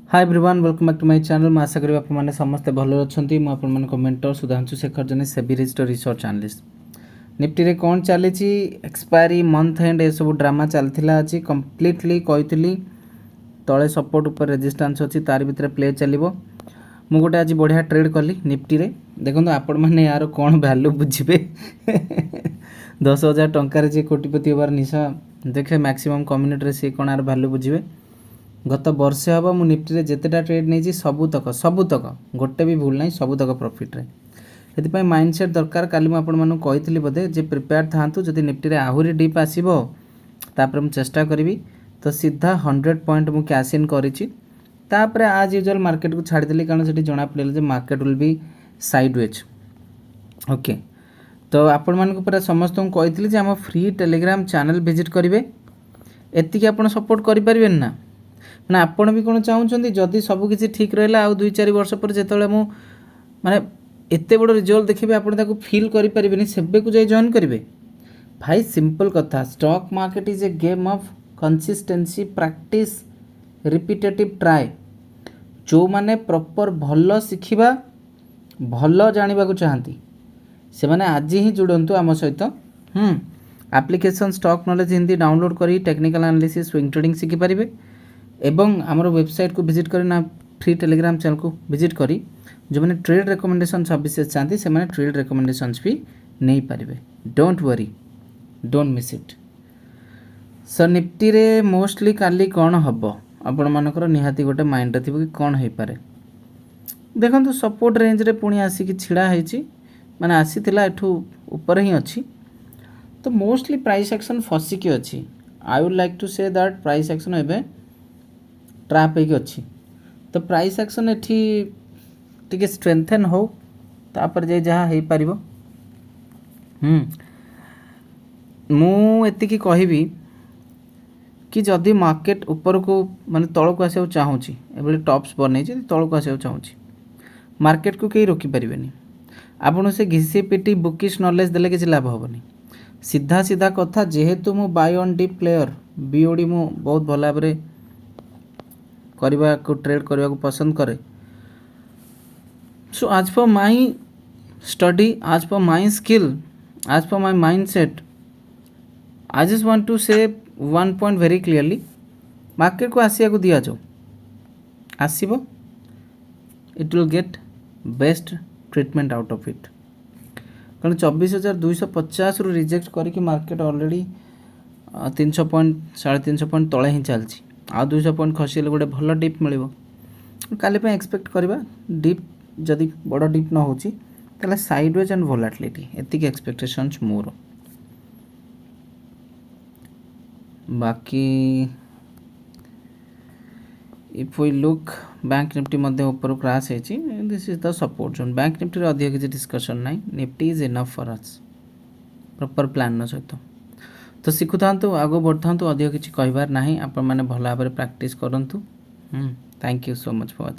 Hi everyone welcome back to my channel. मैं आशा करी आपने समस्ते भले अच्छा मुझे आप मेंटर सुधांशु शेखर जने SEBI register research analyst. Nifty रे कौन चली एक्सपायरी मंथ एंड ये सब ड्रामा चलता अच्छी कम्प्लीटली कही तले सपोर्ट उपर रेजिस्टेंस अच्छी तार भीतर प्ले चलो। मु गोटे आज बढ़िया ट्रेड कली निफ्टी रे। देखो आपण मैंने यार कौन वैल्यू बुझे 10,000 टंकार जी कोटिपति होबार निशा देखे मैक्सिमम कम्युनिटी सी कौन यार वैल्यू बुझे। गत वर्षे हम मु निफ्टी जितेटा ट्रेड नहीं सबुतक गोटे भी भूल ना सबुतक प्रॉफिट रे। से माइंडसेट दरकार काली मुझे कही बोधे जे प्रिपेयर था जब निफ्टी रे आहरी डीप आसो तापर मु चेष्टा करी तो सीधा 100 पॉइंट मु कैश इन कर आज यूजुअल मार्केट को छाड़देली कारण से जना पड़े market will be sideways. Okay तो आपण मानक पूरा समस्त कही आम फ्री टेलीग्राम चैनल विजिट करेंगे एतिक आप सपोर्ट करें ना मैंने आपण भी कौन चाहते जदि सबकि ठीक रहा आ 2-4 वर्ष पर जो माने एत बड़ रिजल्ट देखिए आपको फिल करें सेबे को जाई जॉइन करेंगे। भाई सिंपल कथा stock market is a game of consistency practice repetitive try. जो माने प्रॉपर भल शिखा भल जानवा को चाहती से माने आज ही जुड़ंतु आम सहित। Application stock knowledge Hindi download करी टेक्निकल एनालिसिस स्विंग ट्रेडिंग शिखिपारे एवं आमर वेबसाइट को विजिट करना फ्री टेलीग्राम चैनल को विजिट करी जो मैंने ट्रेड रिकमेंडेशन सर्विसेज चाहती से मैंने ट्रेड रिकमेंडेशंस भी नहीं पारे। Don't worry don't miss it. So Nifty रे मोस्टली काली कौन हम आपण मानकर निहाती गोटे माइंड थी कि कौन हो पारे। देखो सपोर्ट रेंज रे पुणी आसिक छिड़ा होती माने आसीथिला एठू ऊपर ही अच्छी तो मोस्टली प्राइस एक्शन फसिकी अच्छी। I would like to say that price action एबे ट्राप होगी अच्छी तो प्राइस एक्शन एठी टिके स्ट्रेंथन हो तापर जे जहाँ हो पार। मुझे कहबी कि जदि मार्केट ऊपर को माने तल को आसा चाहूँगी एभली टॉप्स बन तल को आसा चाहूँगी मार्केट को कहीं रोकीपारे। आपड़ से घिसी पिटी बुकिश नॉलेज देले किसी लाभ हेनी। सीधा सीधा कथा जेहेतु मु buy on dip player BOD मु बहुत भल भाव करने को ट्रेड करने को पसंद करे। सो आज फॉर माई स्टडी आज फॉर माई स्किल आज for my mind set I just want to say one point very clearly market को आसिया को दिया जाओ आसब it will get best treatment out of it. कारण 24,250 रु रिजेक्ट करके मार्केट ऑलरेडी 300 पॉइंट 350 पॉइंट तले ही चलती आ 200 पॉइंट खसीगले गोटे भल डिप मिल काली एक्सपेक्ट करवा डिप जदि बड़ डिप न हो साइडवेज एंड वोलाटिलिटी एतिक एक्सपेक्टेशंस मोर। बाकी if we look bank Nifty मध्य ऊपर क्रैश होती this is the support zone. Bank Nifty रे अधिक किसी डिस्कशन ना Nifty is enough for us proper plan सहित तो शिखु था आगो बढ़ था अधिक किसी कहबार ना आपण मैंने भल भाव प्रैक्टिस करूँ। Thank you so much for